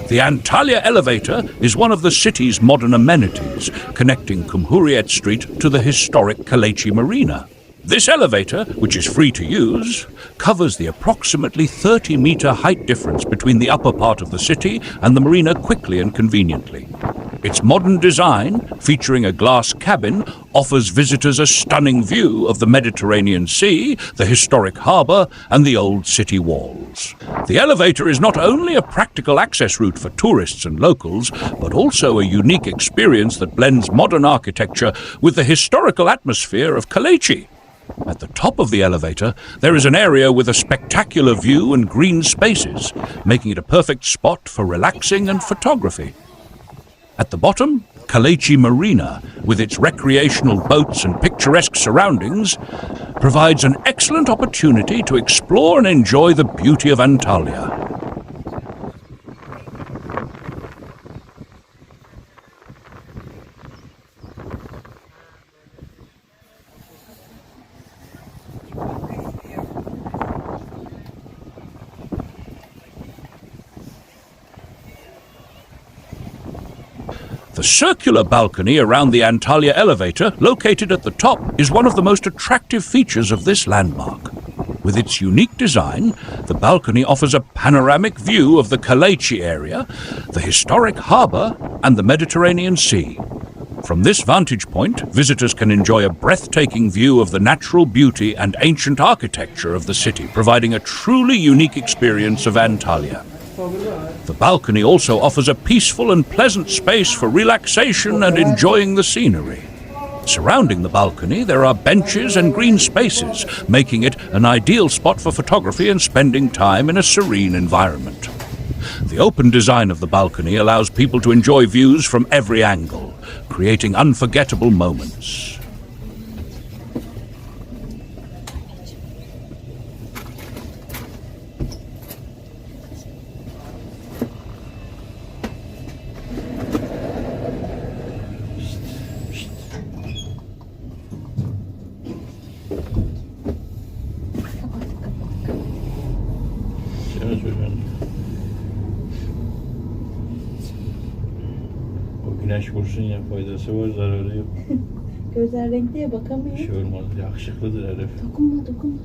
The Antalya Elevator is one of the city's modern amenities, connecting Cumhuriyet Street to the historic Kaleci Marina. This elevator, which is free to use, covers the approximately 30-meter height difference between the upper part of the city and the marina quickly and conveniently. Its modern design, featuring a glass cabin, offers visitors a stunning view of the Mediterranean Sea, the historic harbour, and the old city walls. The elevator is not only a practical access route for tourists and locals, but also a unique experience that blends modern architecture with the historical atmosphere of Kaleci. At the top of the elevator, there is an area with a spectacular view and green spaces, making it a perfect spot for relaxing and photography. At the bottom, Kaleci Marina, with its recreational boats and picturesque surroundings, provides an excellent opportunity to explore and enjoy the beauty of Antalya. The circular balcony around the Antalya Elevator, located at the top, is one of the most attractive features of this landmark. With its unique design, the balcony offers a panoramic view of the Kaleci area, the historic harbour, and the Mediterranean Sea. From this vantage point, visitors can enjoy a breathtaking view of the natural beauty and ancient architecture of the city, providing a truly unique experience of Antalya. The balcony also offers a peaceful and pleasant space for relaxation and enjoying the scenery. Surrounding the balcony, there are benches and green spaces, making it an ideal spot for photography and spending time in a serene environment. The open design of the balcony allows people to enjoy views from every angle, creating unforgettable moments. Güneş vursun ya, faydası var, zararı yok. Gözler renkliye bakamıyor. Bir şey olmaz, yakışıklıdır herif. Dokunma. Dokunma.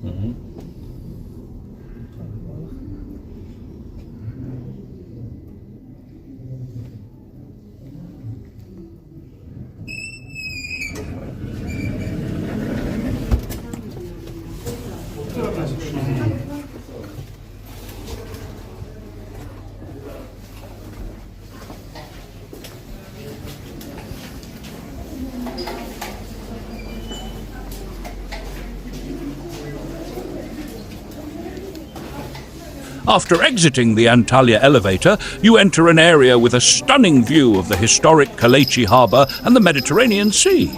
Hı. After exiting the Antalya Elevator, you enter an area with a stunning view of the historic Kaleci Harbour and the Mediterranean Sea.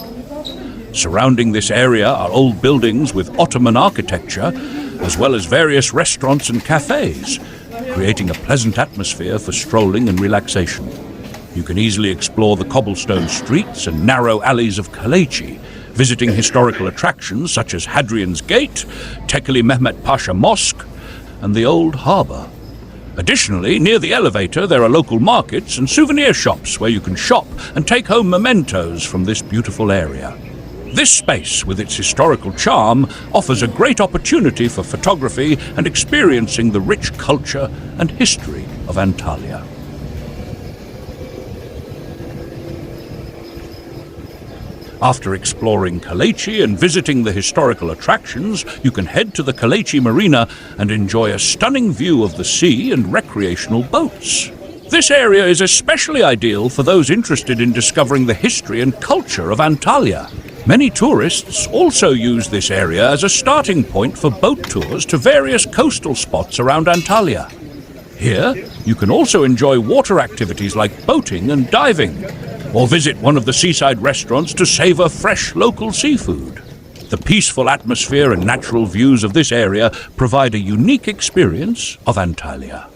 Surrounding this area are old buildings with Ottoman architecture, as well as various restaurants and cafes, creating a pleasant atmosphere for strolling and relaxation. You can easily explore the cobblestone streets and narrow alleys of Kaleci, visiting historical attractions such as Hadrian's Gate, Tekeli Mehmet Pasha Mosque, and the old harbour. Additionally, near the elevator there are local markets and souvenir shops where you can shop and take home mementos from this beautiful area. This space, with its historical charm, offers a great opportunity for photography and experiencing the rich culture and history of Antalya. After exploring Kaleci and visiting the historical attractions, you can head to the Kaleci Marina and enjoy a stunning view of the sea and recreational boats. This area is especially ideal for those interested in discovering the history and culture of Antalya. Many tourists also use this area as a starting point for boat tours to various coastal spots around Antalya. Here, you can also enjoy water activities like boating and diving, or visit one of the seaside restaurants to savor fresh local seafood. The peaceful atmosphere and natural views of this area provide a unique experience of Antalya.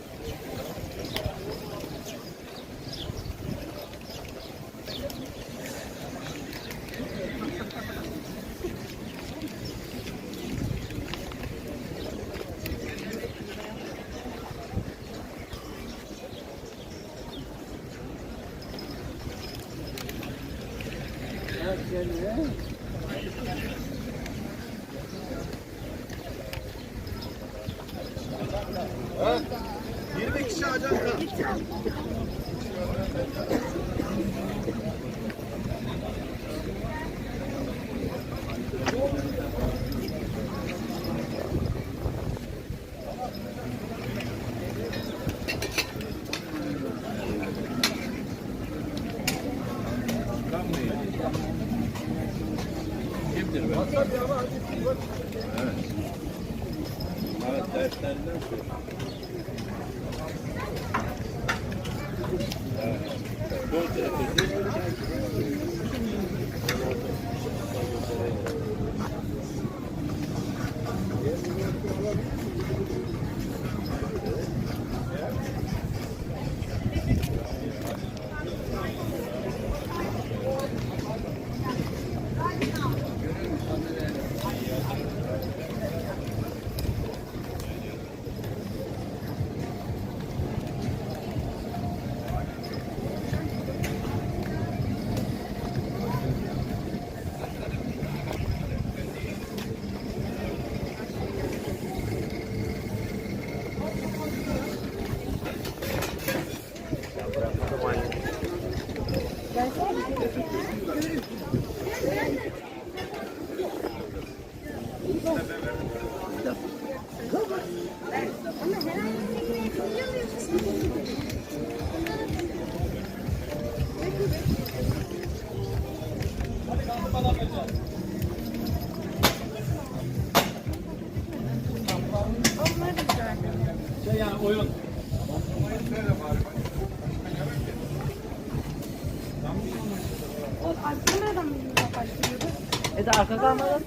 Evet, derslerinden sonra. Oyun. Nereden başlıyoruz? Arkadan da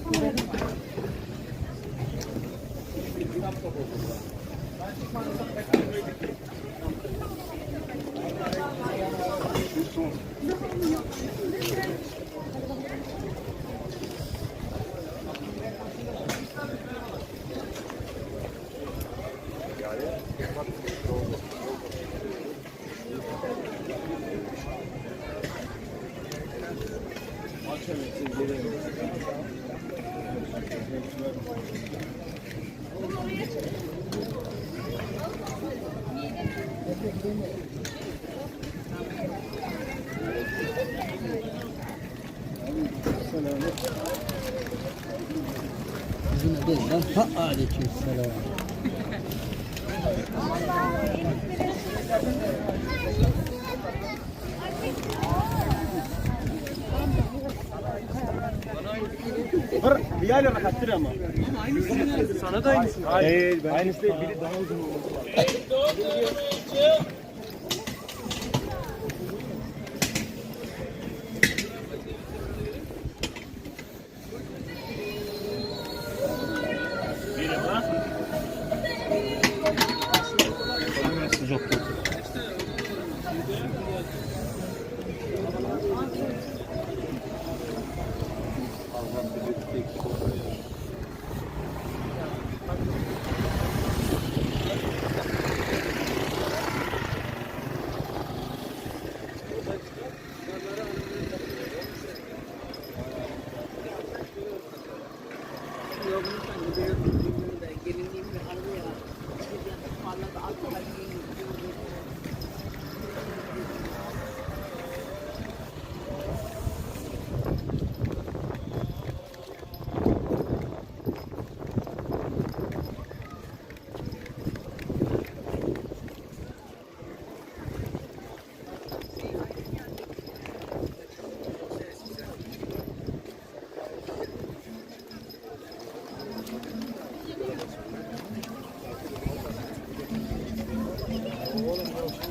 Yüzüne değil lan. Ha aleykümselam. Bir yerle rahattır ama. Sana da aynısı. Hayır, aynısı değil. Biri daha uzun olması lazım.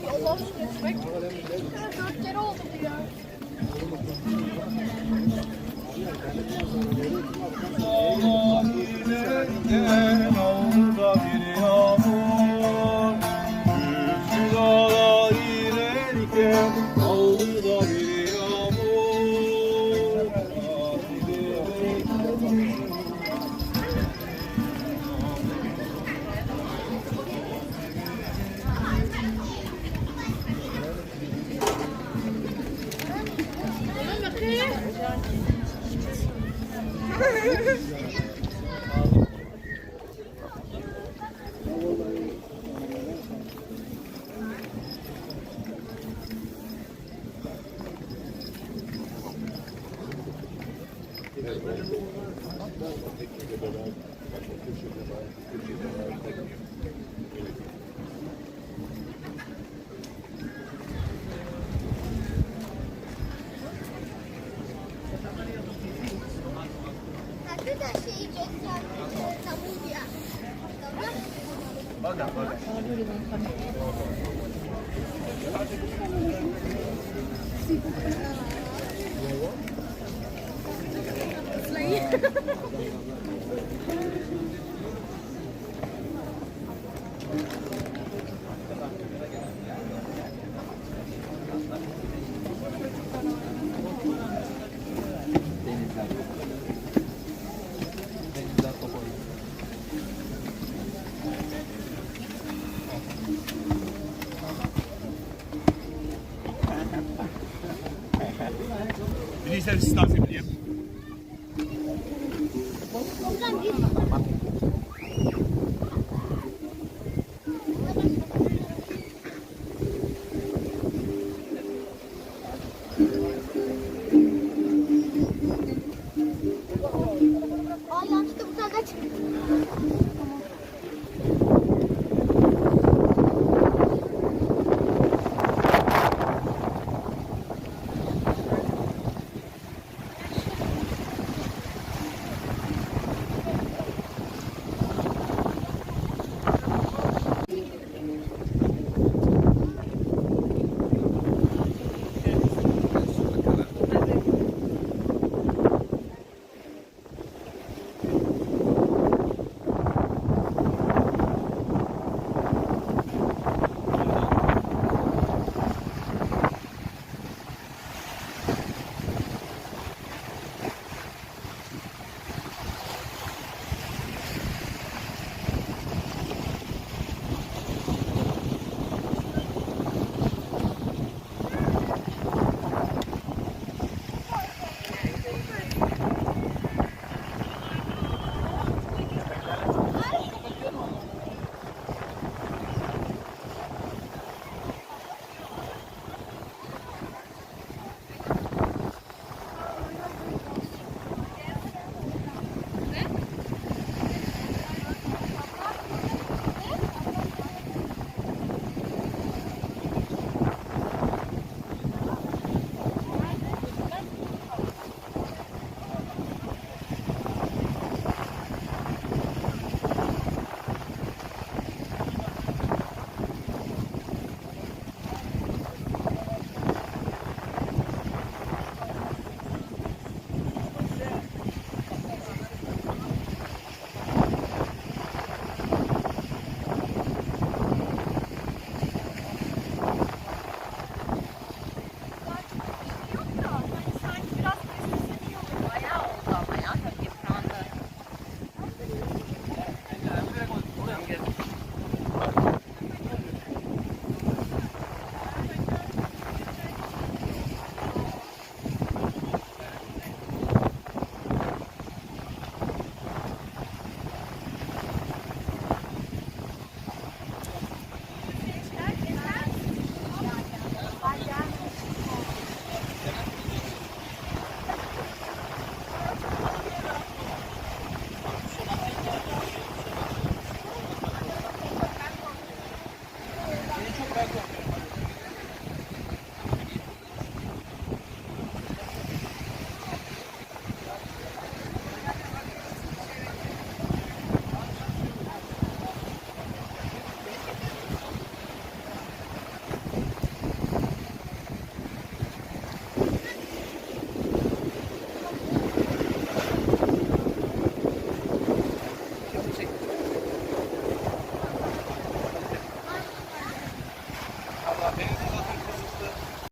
Allah'ım geçmek. 4 kere oldu bu ya. Hakikaten şeyi göstermek tamam ya. Bireysel sistem yapayım.